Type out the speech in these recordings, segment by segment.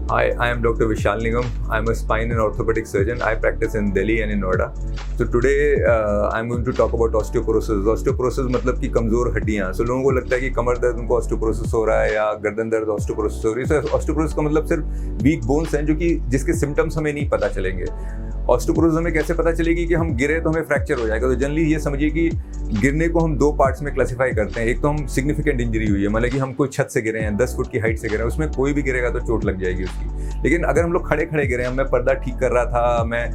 Hi, I am Dr. Vishal Nigam. I am a spine and orthopedic surgeon. I practice in Delhi and in Noida. So today I am going to talk about osteoporosis. Osteoporosis मतलब कि कमज़ोर हड्डियाँ. So लोगों को लगता है कि कमर दर्द उनको osteoporosis हो रहा है या गर्दन दर्द osteoporosis हो रही है. So osteoporosis का मतलब सिर्फ weak bones हैं जो कि जिसके symptoms हमें नहीं पता चलेंगे. ऑस्टियोपोरोसिस हमें कैसे पता चलेगी कि हम गिरे तो हमें फ्रैक्चर हो जाएगा. तो जनरली ये समझिए कि गिरने को हम दो पार्ट्स में क्लासिफाई करते हैं. एक तो हम सिग्निफिकेंट इंजरी हुई है, मतलब कि हम कोई छत से गिरे हैं, 10 फुट की हाइट से गिरे हैं, उसमें कोई भी गिरेगा तो चोट लग जाएगी उसकी. लेकिन अगर हम लोग खड़े खड़े गिरे हैं, मैं पर्दा ठीक कर रहा था, मैं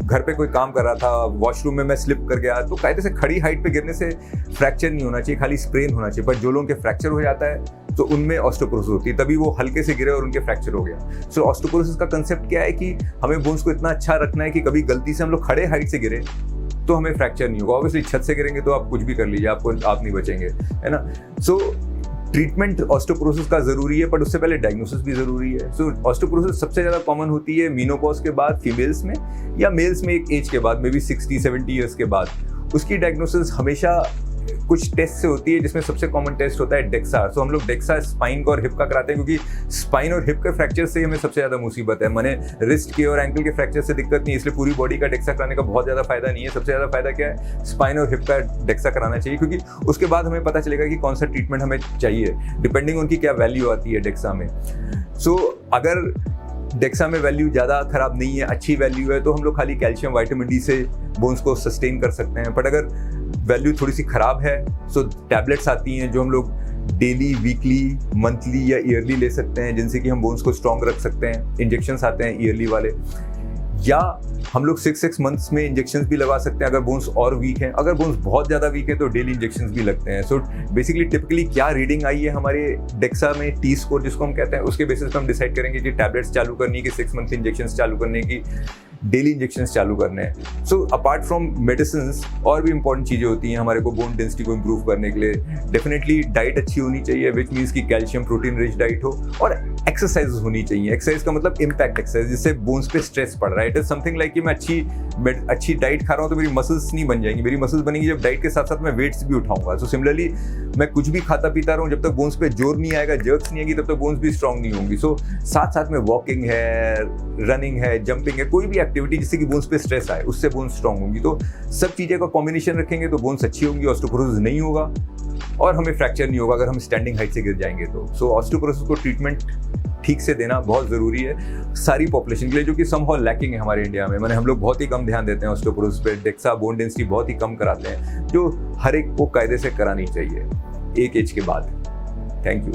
घर पे कोई काम कर रहा था, वॉशरूम में मैं स्लिप कर गया, तो कायदे से खड़ी हाइट पे गिरने से फ्रैक्चर नहीं होना चाहिए, खाली स्प्रेन होना चाहिए. पर जो लोगों के फ्रैक्चर हो जाता है तो उनमें ऑस्टियोपोरोसिस होती है, तभी वो हल्के से गिरे और उनके फ्रैक्चर हो गया. सो ऑस्टियोपोरोसिस का कंसेप्ट क्या है कि हमें बोन्स को इतना अच्छा रखना है कि कभी गलती से हम लोग खड़े हाइट से गिरे तो हमें फ्रैक्चर नहीं होगा. ऑब्वियसली छत से गिरेंगे तो आप कुछ भी कर लीजिए, आप नहीं बचेंगे, है ना. सो ट्रीटमेंट ऑस्टियोपोरोसिस का ज़रूरी है, बट उससे पहले डायग्नोसिस भी ज़रूरी है. सो ऑस्टियोपोरोसिस सबसे ज़्यादा कॉमन होती है मीनोपॉज के बाद फीमेल्स में, या मेल्स में एक एज के बाद, मे बी 60-70 ईयर्स के बाद. उसकी डायग्नोसिस हमेशा कुछ टेस्ट से होती है, जिसमें सबसे कॉमन टेस्ट होता है डेक्सा. सो हम लोग डेक्सा स्पाइन का और हिप का कराते हैं, क्योंकि स्पाइन और हिप के फ्रैक्चर से हमें सबसे ज़्यादा मुसीबत है. मैंने रिस्ट के और एंकल के फ्रैक्चर से दिक्कत नहीं है, इसलिए पूरी बॉडी का डेक्सा कराने का बहुत ज़्यादा फायदा नहीं है. सबसे ज़्यादा फायदा क्या है, स्पाइन और हिप का डेक्सा कराना चाहिए, क्योंकि उसके बाद हमें पता चलेगा कि कौन सा ट्रीटमेंट हमें चाहिए, डिपेंडिंग उनकी क्या वैल्यू आती है डेक्सा में. सो अगर डेक्सा में वैल्यू ज़्यादा ख़राब नहीं है, अच्छी वैल्यू है, तो हम लोग खाली कैल्शियम विटामिन डी से बोन्स को सस्टेन कर सकते हैं. बट अगर वैल्यू थोड़ी सी ख़राब है, सो टैबलेट्स आती हैं जो हम लोग डेली, वीकली, मंथली या ईयरली ले सकते हैं, जिनसे कि हम बोन्स को स्ट्रॉन्ग रख सकते हैं. इंजेक्शंस आते हैं ईयरली वाले, या हम लोग 6 मंथ्स में इंजेक्शंस भी लगा सकते हैं अगर बोन्स और वीक हैं. अगर बोन्स बहुत ज़्यादा वीक है तो डेली इंजेक्शंस भी लगते हैं. सो बेसिकली टिपिकली क्या रीडिंग आई है हमारे डेक्सा में, टी स्कोर जिसको हम कहते हैं, उसके बेसिस पे हम डिसाइड करेंगे कि टैबलेट्स चालू करनी है, कि 6 मंथ इंजेक्शंस चालू करने की, डेली इंजेक्शंस चालू करने हैं. सो अपार्ट फ्रॉम मेडिसिन और भी इंपॉर्टेंट चीज़ें होती हैं हमारे को बोन डेंसिटी को इम्प्रूव करने के लिए. डेफिनेटली डाइट अच्छी होनी चाहिए, विच मीन्स की कैल्शियम प्रोटीन रिच डाइट हो, और एक्सरसाइज होनी चाहिए. एक्सरसाइज का मतलब इम्पैक्ट एक्सरसाइज, जिससे बोन्स पे स्ट्रेस पड़ रहा है. इट इज समथिंग लाइक कि मैं अच्छी डाइट खा रहा हूँ तो मेरी मसल्स नहीं बन जाएंगी. मेरी मसल्स बनेंगी जब डाइट के साथ साथ मैं वेट्स भी उठाऊंगा. सो सिमिलरली मैं कुछ भी खाता पीता रहूँ, जब तक बोन्स पे जोर नहीं आएगा, जर्क्स नहीं आएगी, तब तक बोन्स भी स्ट्रॉन्ग नहीं होंगी. सो साथ साथ में वॉकिंग है, रनिंग है, जंपिंग है, कोई भी एक्टिविटी जिससे कि बोन्स पे स्ट्रेस आए, उससे बोन्स स्ट्रॉन्ग होंगी. तो सब चीज़ें का कॉम्बिनेशन रखेंगे तो बोन्स अच्छी होंगी, ऑस्टियोपोरोसिस नहीं होगा और हमें फ्रैक्चर नहीं होगा अगर हम स्टैंडिंग हाइट से गिर जाएंगे तो. सो ऑस्टियोपोरोसिस को ट्रीटमेंट ठीक से देना बहुत ज़रूरी है सारी पॉपुलेशन के लिए, जो कि समहाउ लैकिंग है हमारे इंडिया में. मैंने हम लोग बहुत ही कम ध्यान देते हैं ऑस्टियोपोरोसिस पे. डेक्सा बोन डेंसिटी बहुत ही कम कराते हैं, जो हर एक को कायदे से करानी चाहिए एक एज के बाद. Thank you.